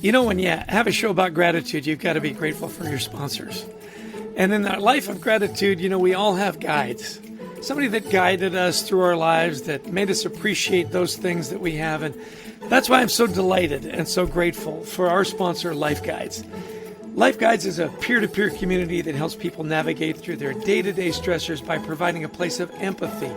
When you have a show about gratitude, you've got to be grateful for your sponsors. And in our life of gratitude, we all have guides. Somebody that guided us through our lives, that made us appreciate those things that we have. And that's why I'm so delighted and so grateful for our sponsor, Life Guides. Life Guides is a peer-to-peer community that helps people navigate through their day-to-day stressors by providing a place of empathy,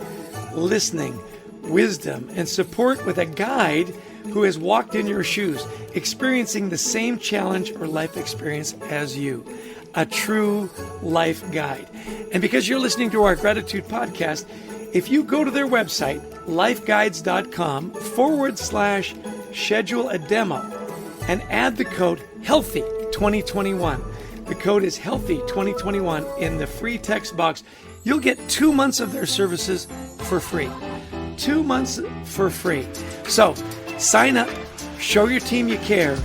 listening, wisdom, and support with a guide who has walked in your shoes, experiencing the same challenge or life experience as you. A true life guide. And because you're listening to our gratitude podcast, if you go to their website, lifeguides.com/schedule a demo and add the code HEALTHY2021. The code is HEALTHY2021 in the free text box. You'll get 2 months of their services for free. 2 months for free. So sign up, show your team you care,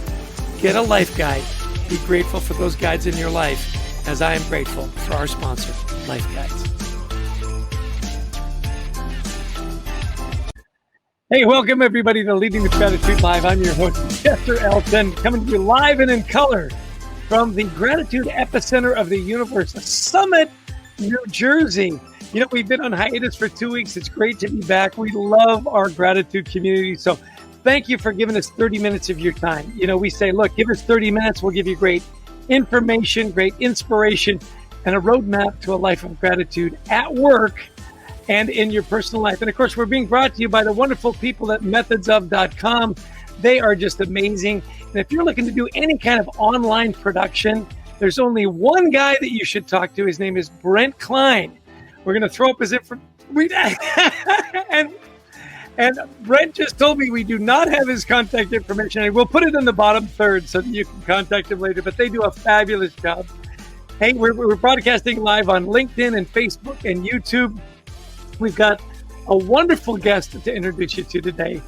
get a life guide, be grateful for those guides in your life, as I am grateful for our sponsor, Life Guides. Hey, welcome everybody to Leading with Gratitude Live. I'm your host, Chester Elton, coming to you live and in color from the Gratitude Epicenter of the Universe, Summit, New Jersey. We've been on hiatus for 2 weeks. It's great to be back. We love our gratitude community. So thank you for giving us 30 minutes of your time. We say, look, give us 30 minutes. We'll give you great information, great inspiration, and a roadmap to a life of gratitude at work and in your personal life. And of course, we're being brought to you by the wonderful people at methodsof.com. They are just amazing. And if you're looking to do any kind of online production, there's only one guy that you should talk to. His name is Brent Klein. We're going to throw up his information. And Brent just told me we do not have his contact information. And we'll put it in the bottom third so that you can contact him later. But they do a fabulous job. Hey, we're broadcasting live on LinkedIn and Facebook and YouTube. We've got a wonderful guest to introduce you to today.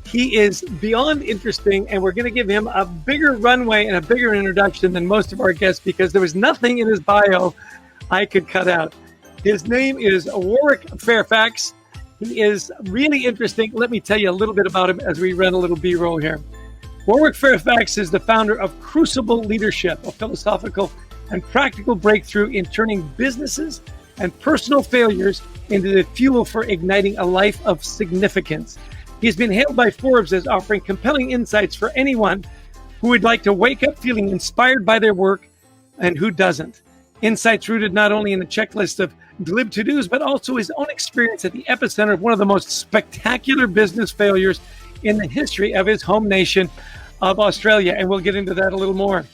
He is beyond interesting, and we're going to give him a bigger runway and a bigger introduction than most of our guests because there was nothing in his bio I could cut out. His name is Warwick Fairfax. He is really interesting. Let me tell you a little bit about him as we run a little B-roll here. Warwick Fairfax is the founder of Crucible Leadership, a philosophical and practical breakthrough in turning businesses and personal failures into the fuel for igniting a life of significance. He's been hailed by Forbes as offering compelling insights for anyone who would like to wake up feeling inspired by their work and who doesn't. Insights rooted not only in a checklist of glib to-dos, but also his own experience at the epicenter of one of the most spectacular business failures in the history of his home nation of Australia. And we'll get into that a little more.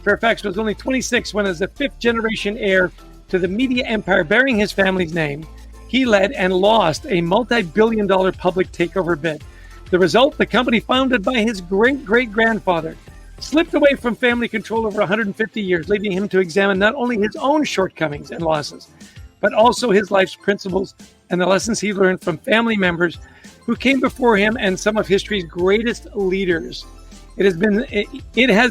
Fairfax was only 26 when, as a fifth-generation heir to the media empire bearing his family's name, he led and lost a multi-billion-dollar public takeover bid. The result, the company founded by his great-great-grandfather, slipped away from family control over 150 years, leaving him to examine not only his own shortcomings and losses, but also his life's principles and the lessons he learned from family members who came before him and some of history's greatest leaders. It has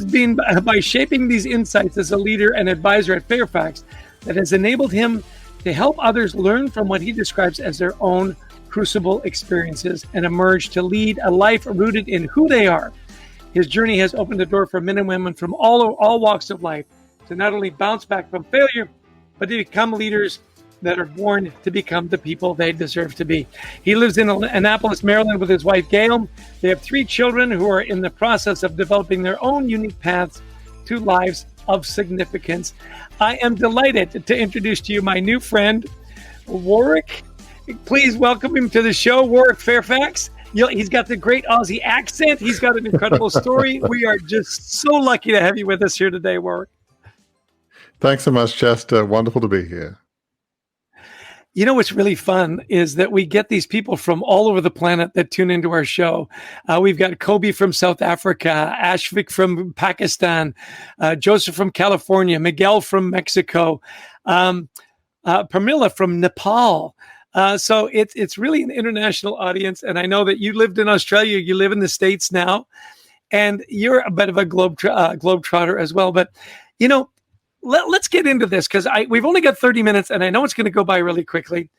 been by shaping these insights as a leader and advisor at Fairfax that has enabled him to help others learn from what he describes as their own crucible experiences and emerge to lead a life rooted in who they are. His journey has opened the door for men and women from all walks of life to not only bounce back from failure, but to become leaders that are born to become the people they deserve to be. He lives in Annapolis, Maryland with his wife, Gail. They have 3 children who are in the process of developing their own unique paths to lives of significance. I am delighted to introduce to you my new friend, Warwick. Please welcome him to the show, Warwick Fairfax. He's got the great Aussie accent. He's got an incredible story. We are just so lucky to have you with us here today, Warwick. Thanks so much, Chester. Wonderful to be here. What's really fun is that we get these people from all over the planet that tune into our show. We've got Kobe from South Africa, Ashvik from Pakistan, Joseph from California, Miguel from Mexico, Pramila from Nepal. So it's really an international audience. And I know that you lived in Australia, you live in the States now, and you're a bit of a globetrotter as well. But, let's get into this because we've only got 30 minutes and I know it's going to go by really quickly.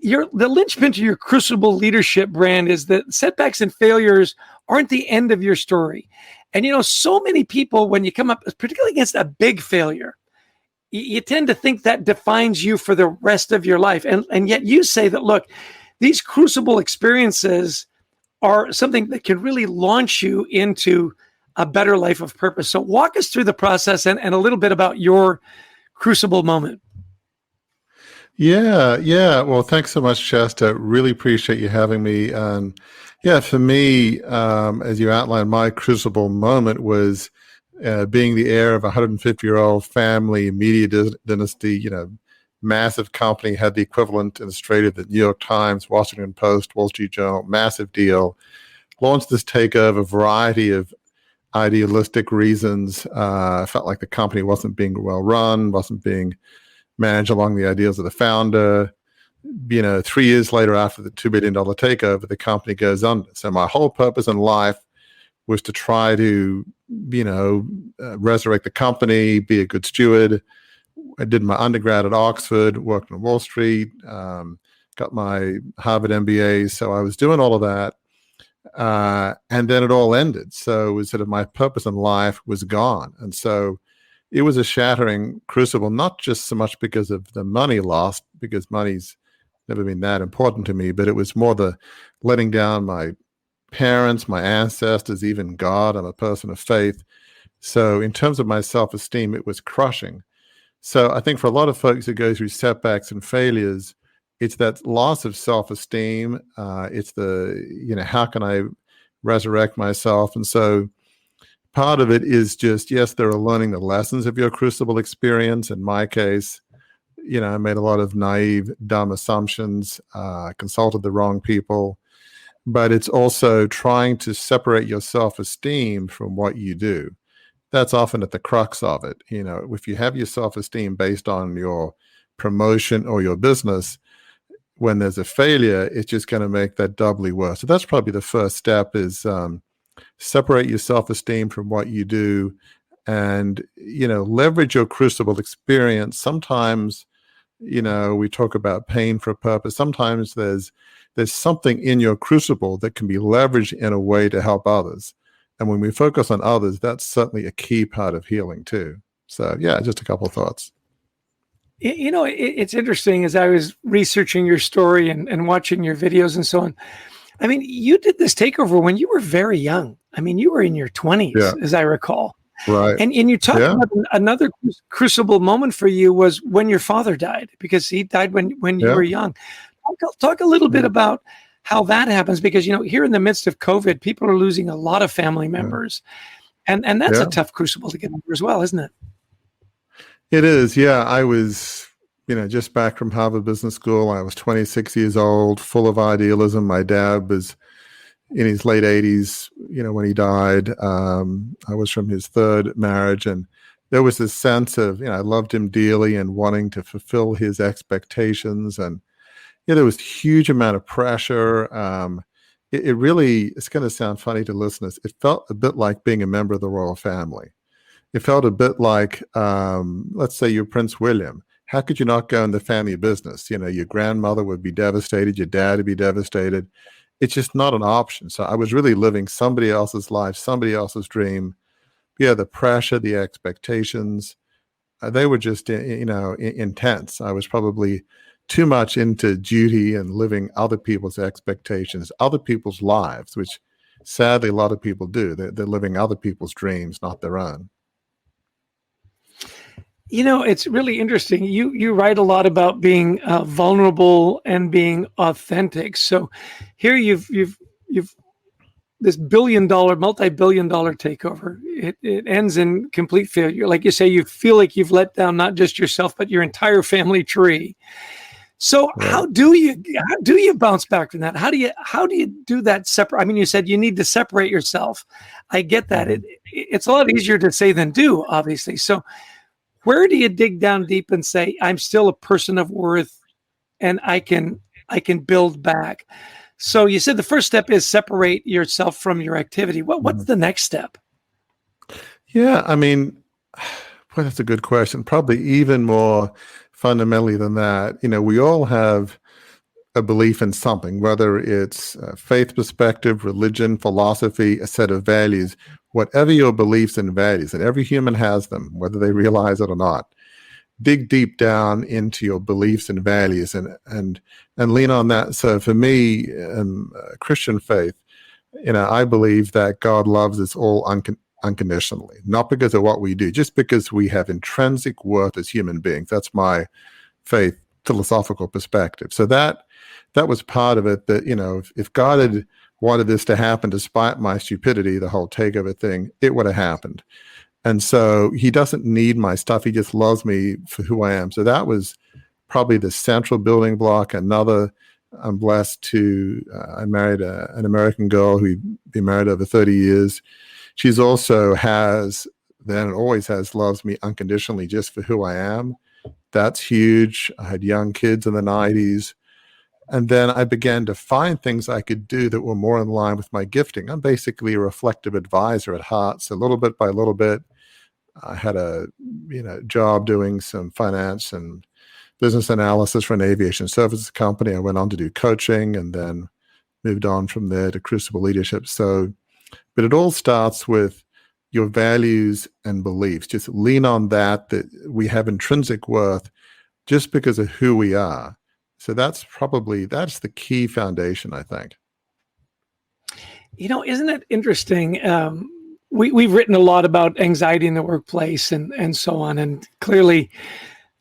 the linchpin to your Crucible leadership brand is that setbacks and failures aren't the end of your story. And so many people, when you come up, particularly against a big failure, you tend to think that defines you for the rest of your life. And yet you say that, look, these Crucible experiences are something that can really launch you into a better life of purpose. So walk us through the process and a little bit about your Crucible moment. Yeah. Well, thanks so much, Chester. Really appreciate you having me. Yeah, for me, as you outlined, my crucible moment was being the heir of a 150-year-old family, media dynasty, massive company, had the equivalent in Australia, the New York Times, Washington Post, Wall Street Journal, massive deal. Launched this takeover, a variety of idealistic reasons. I felt like the company wasn't being well run, wasn't being managed along the ideals of the founder. 3 years later, after the $2 billion takeover, the company goes under. So my whole purpose in life was to try to, resurrect the company, be a good steward. I did my undergrad at Oxford, worked on Wall Street, got my Harvard MBA. So I was doing all of that. And then it all ended. So it was sort of my purpose in life was gone. And so it was a shattering crucible, not just so much because of the money lost, because money's never been that important to me, but it was more the letting down my parents, my ancestors, even God. I'm a person of faith. So in terms of my self-esteem, it was crushing. So I think for a lot of folks who go through setbacks and failures, it's that loss of self-esteem. It's the, how can I resurrect myself? And so part of it is just, yes, there are learning the lessons of your crucible experience. In my case, I made a lot of naive, dumb assumptions, consulted the wrong people, but it's also trying to separate your self-esteem from what you do. That's often at the crux of it. If you have your self-esteem based on your promotion or your business, when there's a failure, it's just going to make that doubly worse. So that's probably the first step is separate your self-esteem from what you do and, leverage your crucible experience. Sometimes, we talk about pain for a purpose. Sometimes there's something in your crucible that can be leveraged in a way to help others. And when we focus on others, that's certainly a key part of healing too. So yeah, just a couple of thoughts. It's interesting as I was researching your story and watching your videos and so on. I mean, you did this takeover when you were very young. I mean, you were in your 20s, as I recall. Right. And you talked about another crucible moment for you was when your father died, because he died when you were young. Talk a little bit about how that happens, because, here in the midst of COVID, people are losing a lot of family members. And that's a tough crucible to get over as well, isn't it? It is. Yeah. I was, just back from Harvard Business School. I was 26 years old, full of idealism. My dad was in his late 80s, when he died. I was from his third marriage, and there was this sense of, I loved him dearly and wanting to fulfill his expectations. And there was a huge amount of pressure. It really, it's going to sound funny to listeners. It felt a bit like being a member of the royal family. It felt a bit like, let's say you're Prince William. How could you not go in the family business? Your grandmother would be devastated. Your dad would be devastated. It's just not an option. So I was really living somebody else's life, somebody else's dream. Yeah, the pressure, the expectations, they were just, intense. I was probably too much into duty and living other people's expectations, other people's lives, which sadly a lot of people do. They're living other people's dreams, not their own. It's really interesting. You write a lot about being vulnerable and being authentic. So here you've this multi-billion-dollar takeover. It ends in complete failure. Like you say, you feel like you've let down not just yourself, but your entire family tree. So how do you bounce back from that? How do you do that separate? I mean, you said you need to separate yourself. I get that. It's a lot easier to say than do, obviously. So where do you dig down deep and say, I'm still a person of worth and I can build back? So you said the first step is separate yourself from your activity. What's the next step? Yeah, I mean, well, that's a good question. Probably even more fundamentally than that. We all have a belief in something, whether it's a faith perspective, religion, philosophy, a set of values, whatever your beliefs and values, and every human has them, whether they realize it or not. Dig deep down into your beliefs and values and lean on that. So for me, Christian faith, I believe that God loves us all unconditionally, not because of what we do, just because we have intrinsic worth as human beings. That's my faith philosophical perspective. So that was part of it, that, if God had wanted this to happen despite my stupidity, the whole takeover thing, it would have happened. And so he doesn't need my stuff. He just loves me for who I am. So that was probably the central building block. Another, I'm blessed to, I married an American girl who'd been married over 30 years. She's also has, then and always has, loves me unconditionally just for who I am. That's huge. I had young kids in the 90s. And then I began to find things I could do that were more in line with my gifting. I'm basically a reflective advisor at heart. So little bit by little bit, I had a job doing some finance and business analysis for an aviation services company. I went on to do coaching and then moved on from there to Crucible Leadership. So, but it all starts with your values and beliefs. Just lean on that we have intrinsic worth just because of who we are. So that's the key foundation, I think. Isn't it interesting? We've written a lot about anxiety in the workplace and so on. And clearly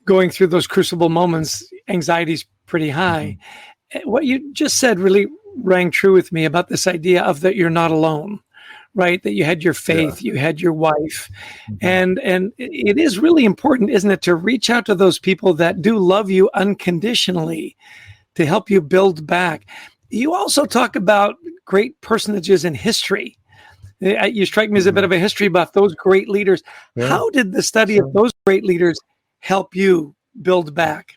going through those crucible moments, anxiety is pretty high. Mm-hmm. What you just said really rang true with me about this idea of that you're not alone, right? That you had your faith, you had your wife. Mm-hmm. And it is really important, isn't it, to reach out to those people that do love you unconditionally to help you build back. You also talk about great personages in history. You strike me as a bit of a history buff, those great leaders. Yeah. How did the study of those great leaders help you build back?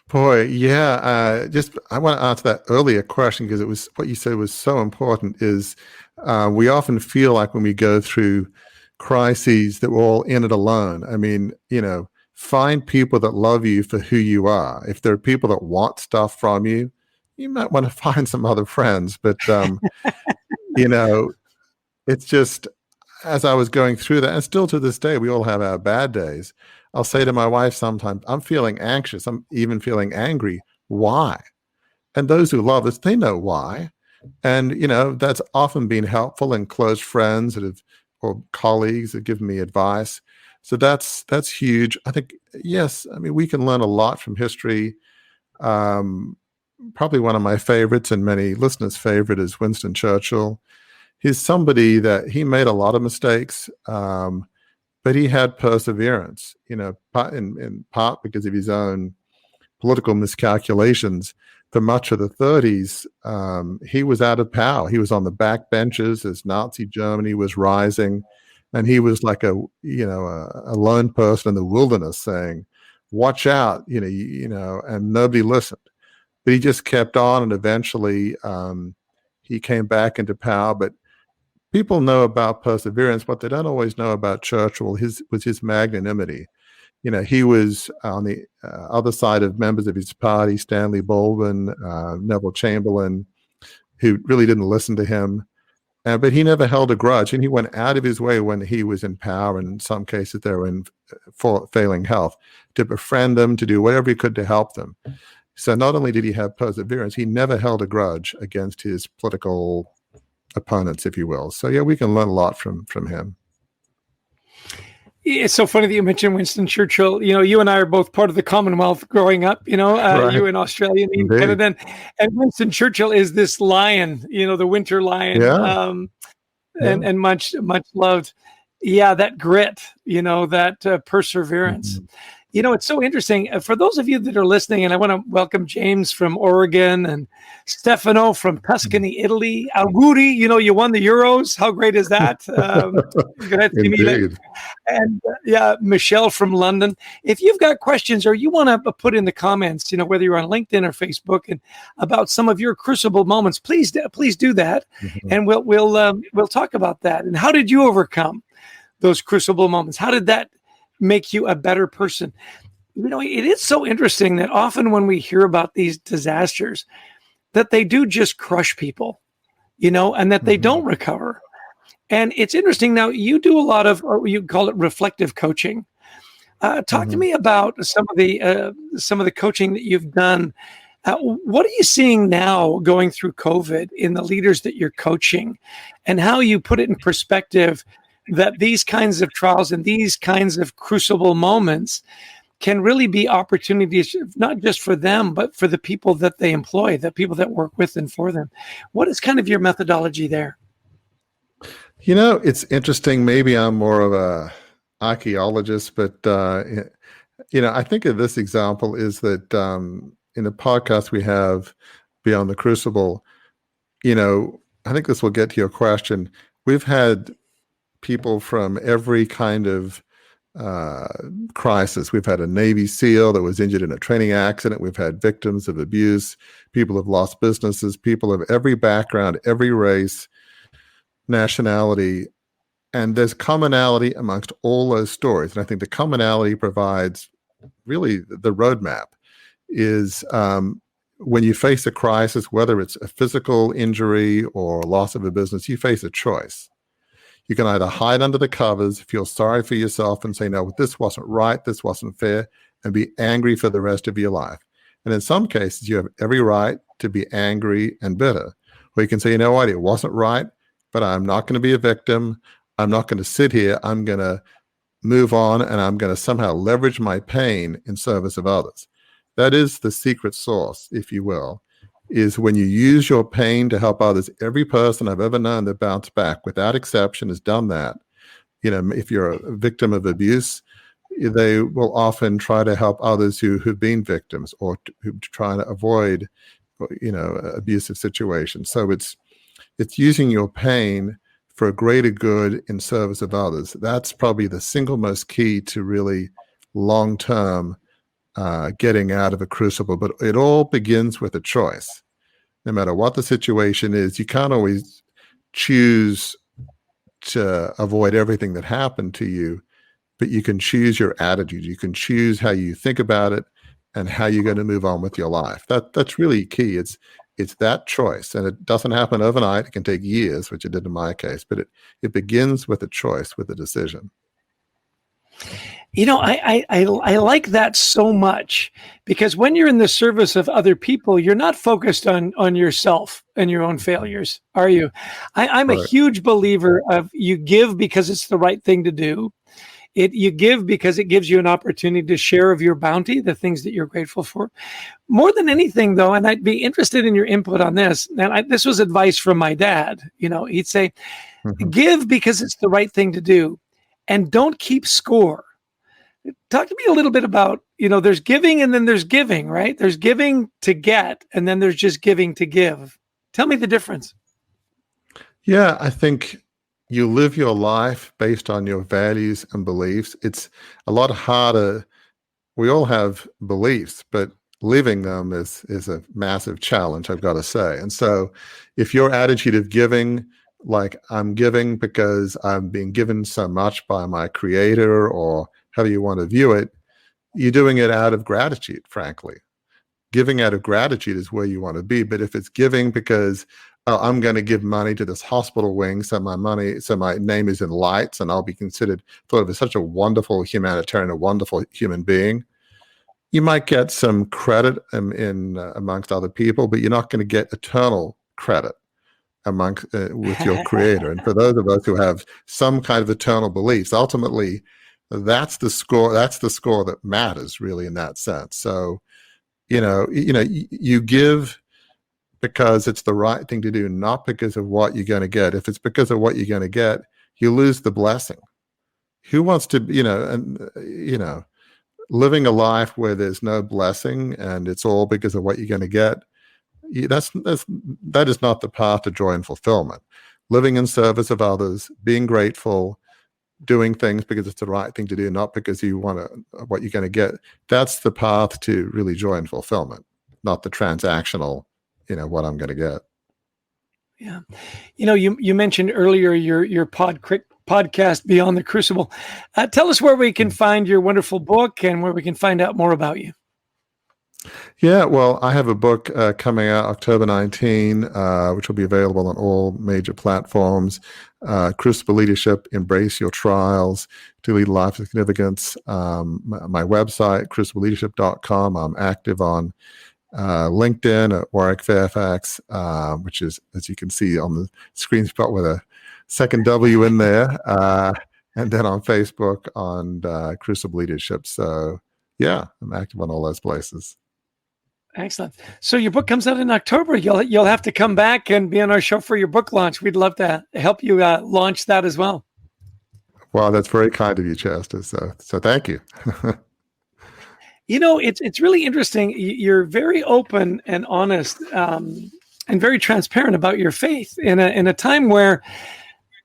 Boy, yeah. I want to answer that earlier question because it was what you said was so important. Is we often feel like when we go through crises that we're all in it alone. I mean, find people that love you for who you are. If there are people that want stuff from you, you might want to find some other friends. But it's just, as I was going through that, and still to this day, we all have our bad days. I'll say to my wife sometimes, I'm feeling anxious. I'm even feeling angry. Why? And those who love us, they know why. And, that's often been helpful in close friends or colleagues that give me advice. So that's huge. I think, yes, I mean, we can learn a lot from history. Probably one of my favorites and many listeners' favorite is Winston Churchill. He's somebody that he made a lot of mistakes, but he had perseverance, in part because of his own political miscalculations. For much of the 30s, he was out of power. He was on the back benches as Nazi Germany was rising, and he was like a lone person in the wilderness saying, "Watch out," and nobody listened. But he just kept on, and eventually he came back into power. But people know about perseverance. What they don't always know about Churchill was his magnanimity. He was on the other side of members of his party, Stanley Baldwin, Neville Chamberlain, who really didn't listen to him. But he never held a grudge, and he went out of his way when he was in power, and in some cases they were in failing health, to befriend them, to do whatever he could to help them. So not only did he have perseverance, he never held a grudge against his political opponents, if you will. So yeah, we can learn a lot from him. It's so funny that you mentioned Winston Churchill. You and I are both part of the Commonwealth growing up, right. You in Australia, me in Canada. And Winston Churchill is this lion, the winter lion, and much, much loved. Yeah, that grit, that perseverance. Mm-hmm. It's so interesting. For those of you that are listening, and I want to welcome James from Oregon and Stefano from Tuscany, Italy. Auguri, you won the Euros. How great is that? Indeed. And Michelle from London. If you've got questions or you want to put in the comments, whether you're on LinkedIn or Facebook, and about some of your crucible moments, please do that, and we'll talk about that. And how did you overcome those crucible moments? How did that make you a better person? It is so interesting that often when we hear about these disasters, that they do just crush people, and that they Hmm. don't recover. And it's interesting. Now, you do a lot of, or you call it reflective coaching. Talk to Hmm. me about some of the coaching that you've done. What are you seeing now going through COVID in the leaders that you're coaching, and how you put it in perspective that these kinds of trials and these kinds of crucible moments can really be opportunities, not just for them, but for the people that they employ, the people that work with and for them. What is kind of your methodology there? It's interesting. Maybe I'm more of a archaeologist, but I think of this example is that in the podcast we have Beyond the Crucible, I think this will get to your question. We've had people from every kind of uh, crisis. We've had a Navy SEAL that was injured in a training accident. We've had victims of abuse. People have lost businesses. People of every background, every race, nationality. And there's commonality amongst all those stories. And I think the commonality provides really the roadmap is when you face a crisis, whether it's a physical injury or loss of a business, you face a choice. You can either hide under the covers, feel sorry for yourself and say, no, this wasn't right, this wasn't fair, and be angry for the rest of your life. And in some cases, you have every right to be angry and bitter. Or you can say, you know what, it wasn't right, but I'm not going to be a victim. I'm not going to sit here. I'm going to move on and I'm going to somehow leverage my pain in service of others. That is the secret sauce, if you will, is when you use your pain to help others. Every person I've ever known that bounced back, without exception, has done that. If you're a victim of abuse, they will often try to help others who've been victims or who try to avoid, abusive situations. So it's using your pain for a greater good in service of others. That's probably the single most key to really long-term getting out of a crucible. But it all begins with a choice. No matter what the situation is, you can't always choose to avoid everything that happened to you, but you can choose your attitude. You can choose how you think about it and how you're going to move on with your life. That's really key. It's that choice, and it doesn't happen overnight. It can take years, which it did in my case, but it begins with a choice, with a decision. I like that so much, because when you're in the service of other people, you're not focused on yourself and your own failures, are you? I'm a Right. huge believer of you give because it's the right thing to do. You give because it gives you an opportunity to share of your bounty, the things that you're grateful for. More than anything, though, and I'd be interested in your input on this. And this was advice from my dad. He'd say, Hmm. give because it's the right thing to do, and don't keep score. Talk to me a little bit about, there's giving and then there's giving, right? There's giving to get, and then there's just giving to give. Tell me the difference. Yeah, I think you live your life based on your values and beliefs. It's a lot harder. We all have beliefs, but living them is a massive challenge, I've got to say. And so if your attitude of giving, like I'm giving because I'm being given so much by my creator, or however you want to view it, you're doing it out of gratitude, frankly. Giving out of gratitude is where you want to be. But if it's giving because, oh, I'm going to give money to this hospital wing, so my name is in lights and I'll be thought of as such a wonderful humanitarian, a wonderful human being, you might get some credit in amongst other people, but you're not going to get eternal credit amongst with your creator. And for those of us who have some kind of eternal beliefs, ultimately, that's the score. That's the score that matters, really, in that sense. So, you give because it's the right thing to do, not because of what you're going to get. If it's because of what you're going to get, you lose the blessing. Who wants to, living a life where there's no blessing and it's all because of what you're going to get? That is not the path to joy and fulfillment. Living in service of others, being grateful, doing things because it's the right thing to do, not because you want what you're going to get. That's the path to really joy and fulfillment, not the transactional, what I'm going to get. Yeah. You mentioned earlier your podcast, Beyond the Crucible. Tell us where we can find your wonderful book and where we can find out more about you. Yeah, well, I have a book coming out October 19, which will be available on all major platforms. Crucible Leadership, Embrace Your Trials to Lead a Life of Significance. My website, crucibleleadership.com. I'm active on LinkedIn at Warwick Fairfax, which is, as you can see on the screen spot with a second W in there. And then on Facebook on Crucible Leadership. So yeah, I'm active on all those places. Excellent. So your book comes out in October. You'll have to come back and be on our show for your book launch. We'd love to help you launch that as well. Wow, that's very kind of you, Chester. So thank you. It's really interesting. You're very open and honest and very transparent about your faith in a time where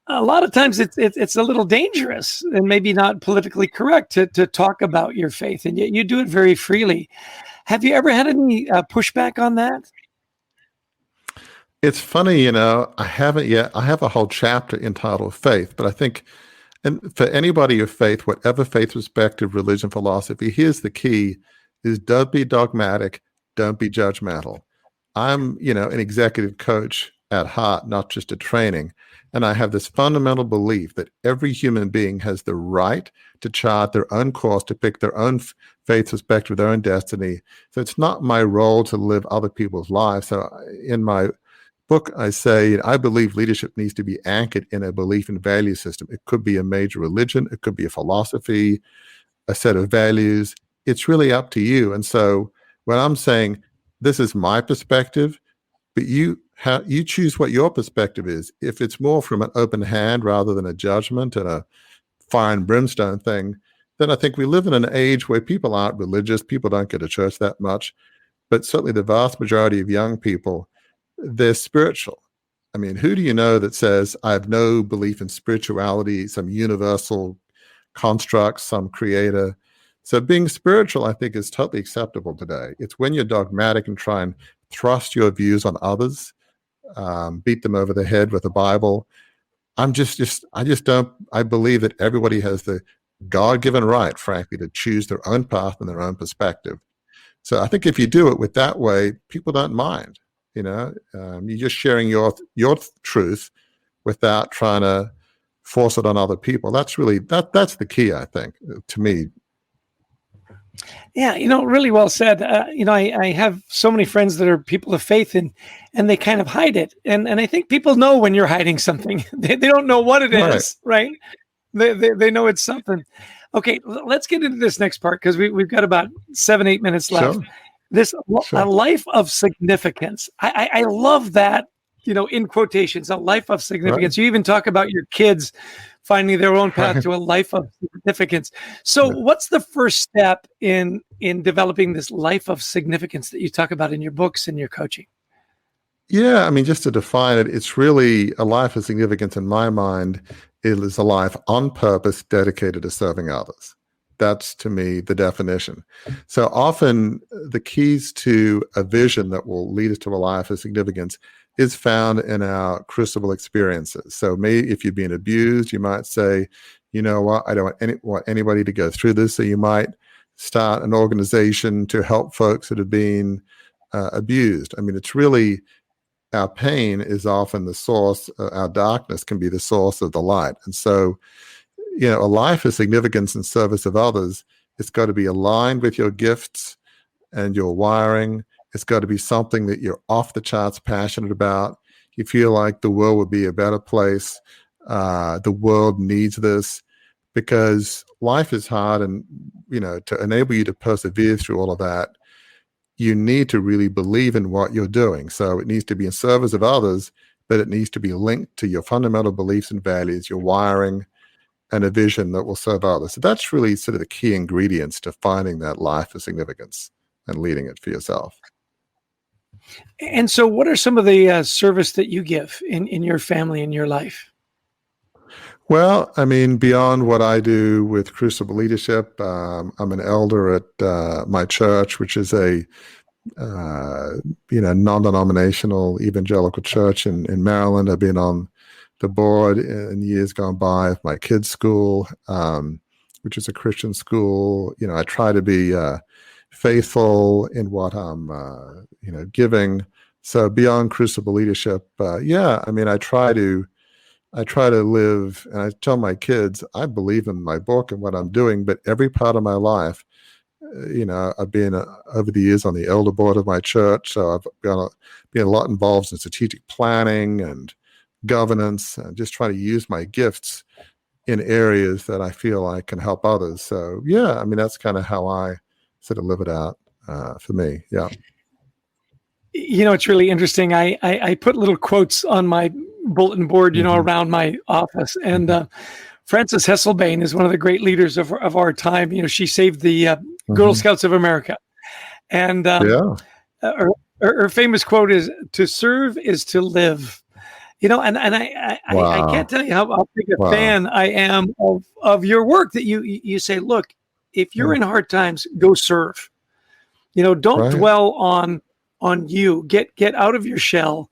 a lot of times it's a little dangerous and maybe not politically correct to talk about your faith, and yet you do it very freely. Have you ever had any pushback on that? It's funny, I haven't yet. I have a whole chapter entitled Faith, but I think, and for anybody of faith, whatever faith, perspective, religion, philosophy, here's the key, is don't be dogmatic, don't be judgmental. I'm, an executive coach at heart, not just a training. And I have this fundamental belief that every human being has the right to chart their own course, to pick their own faith, perspective, their own destiny. So it's not my role to live other people's lives. So in my book, I say, I believe leadership needs to be anchored in a belief and value system. It could be a major religion. It could be a philosophy, a set of values. It's really up to you. And so when I'm saying, this is my perspective, but you choose what your perspective is. If it's more from an open hand rather than a judgment and a fire and brimstone thing, then I think we live in an age where people aren't religious. People don't go to church that much, but certainly the vast majority of young people, they're spiritual. I mean, who do you know that says, I have no belief in spirituality, some universal construct, some creator? So being spiritual, I think, is totally acceptable today. It's when you're dogmatic and try and thrust your views on others, beat them over the head with the Bible. I believe that everybody has the God-given right, frankly, to choose their own path and their own perspective. So I think if you do it with that way, people don't mind. You're just sharing your truth without trying to force it on other people. That's really that's the key, I think, to me. Yeah, really well said. I have so many friends that are people of faith, and they kind of hide it. And I think people know when you're hiding something. They don't know what it is, right? They know it's something. Okay, let's get into this next part because we've got about 7-8 minutes left. Sure. A life of significance. I love that, in quotations, a life of significance. Right. You even talk about your kids finding their own path to a life of significance. So what's the first step in developing this life of significance that you talk about in your books and your coaching? Yeah, I mean, just to define it, it's really a life of significance in my mind. It is a life on purpose dedicated to serving others. That's, to me, the definition. So often the keys to a vision that will lead us to a life of significance is found in our crucible experiences. So maybe if you've been abused, you might say, you know what, I don't want anybody to go through this. So you might start an organization to help folks that have been abused. I mean, it's really, our pain is often the source, our darkness can be the source of the light. And so, a life of significance in service of others, it's got to be aligned with your gifts and your wiring. It's got to be something that you're off the charts passionate about. You feel like the world would be a better place. The world needs this because life is hard. And, to enable you to persevere through all of that, you need to really believe in what you're doing. So it needs to be in service of others, but it needs to be linked to your fundamental beliefs and values, your wiring, and a vision that will serve others. So that's really sort of the key ingredients to finding that life of significance and leading it for yourself. And so what are some of the service that you give in your family, in your life? Well, I mean, beyond what I do with Crucible Leadership, I'm an elder at my church, which is a non-denominational evangelical church in Maryland. I've been on the board in years gone by of my kids' school, which is a Christian school. I try to be faithful in what I'm, giving. So beyond crucible leadership, I try to live, and I tell my kids, I believe in my book and what I'm doing, but every part of my life, I've been over the years on the elder board of my church, so I've been a lot involved in strategic planning and governance, and just try to use my gifts in areas that I feel I can help others. So that's kind of how I sort of live it out for me. Yeah. It's really interesting. I put little quotes on my bulletin board, around my office. And Frances Hesselbein is one of the great leaders of our time. She saved the Girl Scouts of America. And her famous quote is, "To serve is to live." I can't tell you how big a fan I am of your work, that you say, look, if you're in hard times, go serve. Don't dwell on you. Get out of your shell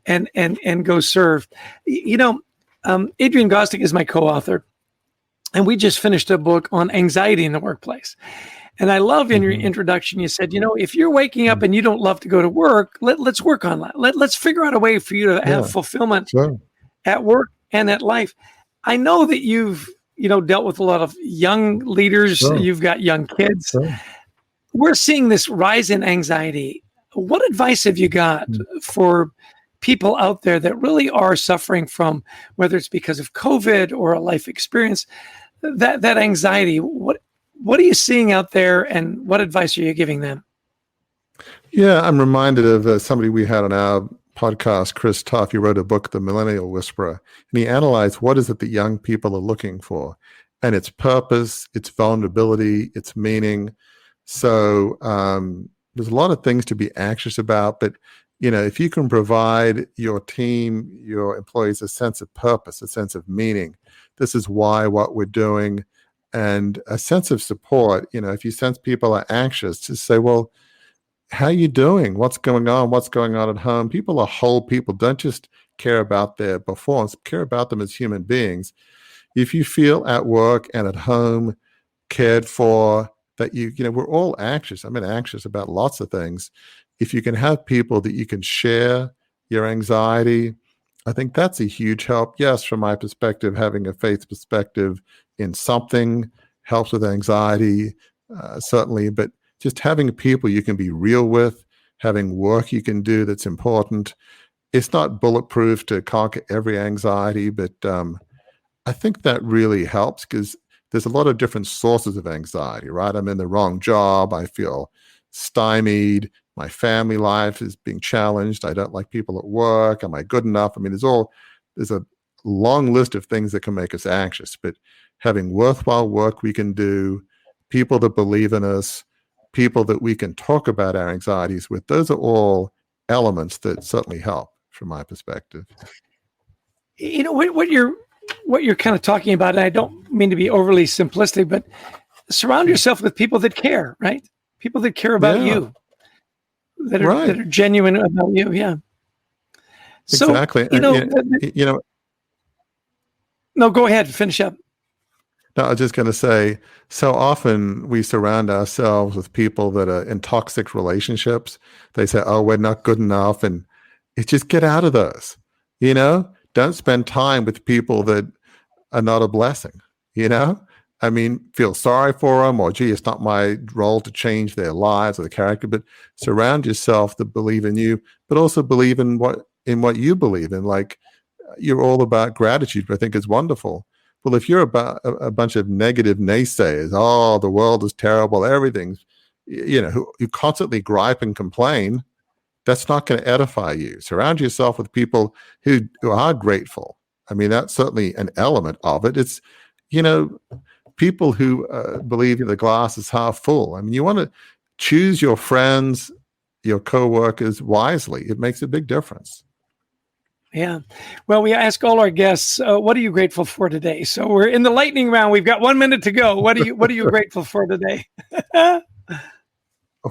and go serve. Adrian Gostick is my co-author, and we just finished a book on anxiety in the workplace. And I love in your introduction, you said, if you're waking up and you don't love to go to work, let's work on that. Let's figure out a way for you to have fulfillment at work and at life. I know that you've, dealt with a lot of young leaders. You've got young kids. We're seeing this rise in anxiety. What advice have you got for people out there that really are suffering from, whether it's because of COVID or a life experience, that anxiety? What are you seeing out there, and what advice are you giving them? Yeah, I'm reminded of somebody we had on our podcast, Chris Tuff. He wrote a book, The Millennial Whisperer, and he analyzed what is it that young people are looking for. And it's purpose, it's vulnerability, it's meaning. So there's a lot of things to be anxious about, but if you can provide your team, your employees, a sense of purpose, a sense of meaning, this is why what we're doing, and a sense of support. If you sense people are anxious, just say, well, how are you doing? What's going on? What's going on at home? People are whole people. Don't just care about their performance, care about them as human beings. If you feel at work and at home cared for, that we're all anxious. I'm anxious about lots of things. If you can have people that you can share your anxiety, I think that's a huge help. Yes, from my perspective, having a faith perspective in something helps with anxiety, certainly, but just having people you can be real with, having work you can do that's important. It's not bulletproof to conquer every anxiety, but I think that really helps, because there's a lot of different sources of anxiety, right? I'm in the wrong job. I feel stymied. My family life is being challenged. I don't like people at work. Am I good enough? There's a long list of things that can make us anxious, but having worthwhile work we can do, people that believe in us, people that we can talk about our anxieties with, those are all elements that certainly help from my perspective. What you're kind of talking about, and I don't mean to be overly simplistic, but surround yourself with people that care, right? People that care about you, that are genuine about you. Yeah. So, exactly. No, go ahead. Finish up. No, I was just going to say, so often we surround ourselves with people that are in toxic relationships. They say, oh, we're not good enough. And it's just get out of those, Don't spend time with people that are not a blessing, feel sorry for them, or gee, it's not my role to change their lives or the character, but surround yourself to believe in you, but also believe in what you believe in. Like, you're all about gratitude, which I think is wonderful. Well, if you're about a bunch of negative naysayers, oh, the world is terrible, everything's, who constantly gripe and complain, that's not going to edify you. Surround yourself with people who are grateful. That's certainly an element of it. It's, people who believe the glass is half full. You want to choose your friends, your coworkers wisely. It makes a big difference. Yeah. Well, we ask all our guests, what are you grateful for today? So we're in the lightning round. We've got 1 minute to go. What are you grateful for today?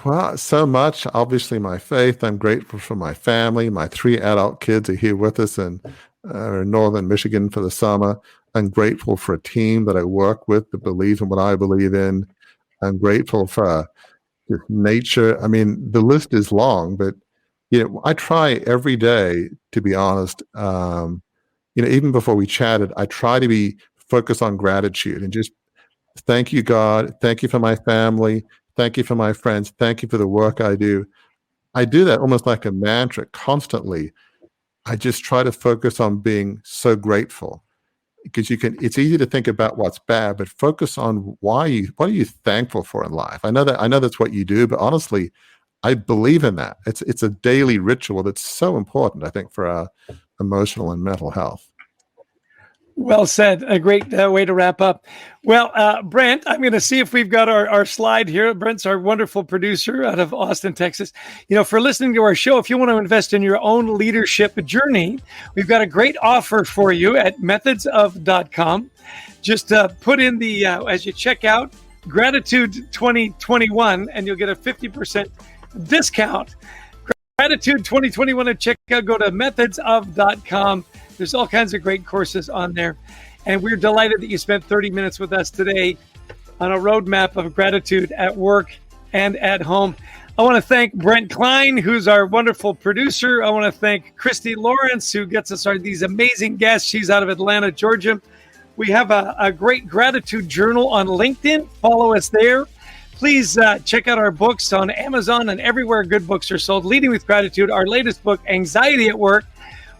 Well, so much. Obviously, my faith. I'm grateful for my family. My 3 adult kids are here with us, and in northern Michigan for the summer. I'm grateful for a team that I work with that believes in what I believe in. I'm grateful for just nature. I mean, the list is long, but I try every day, to be honest. Even before we chatted, I try to be focused on gratitude and just thank you, God. Thank you for my family. Thank you for my friends. Thank you for the work I do. I do that almost like a mantra constantly. I just try to focus on being so grateful, because it's easy to think about what's bad, but focus on what are you thankful for in life? I know that's what you do, but honestly, I believe in that. It's a daily ritual that's so important, I think, for our emotional and mental health. Well said. A great way to wrap up. Well, Brent, I'm going to see if we've got our slide here. Brent's our wonderful producer out of Austin, Texas. For listening to our show, if you want to invest in your own leadership journey, we've got a great offer for you at methodsof.com. Just put in the, as you check out, Gratitude 2021, and you'll get a 50% discount. Gratitude 2021 at checkout. Go to methodsof.com. There's all kinds of great courses on there. And we're delighted that you spent 30 minutes with us today on a roadmap of gratitude at work and at home. I want to thank Brent Klein, who's our wonderful producer. I want to thank Christy Lawrence, who gets us these amazing guests. She's out of Atlanta, Georgia. We have a great gratitude journal on LinkedIn. Follow us there. Please check out our books on Amazon and everywhere good books are sold. Leading with Gratitude, our latest book, Anxiety at Work.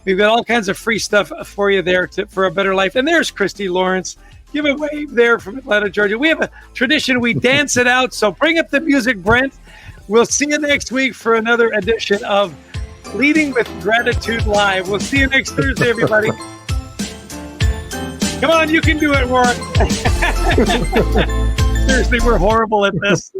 We've got all kinds of free stuff for you there for a better life. And there's Christy Lawrence. Give a wave there from Atlanta, Georgia. We have a tradition. We dance it out. So bring up the music, Brent. We'll see you next week for another edition of Leading with Gratitude Live. We'll see you next Thursday, everybody. Come on, you can do it, Warwick. Seriously, we're horrible at this.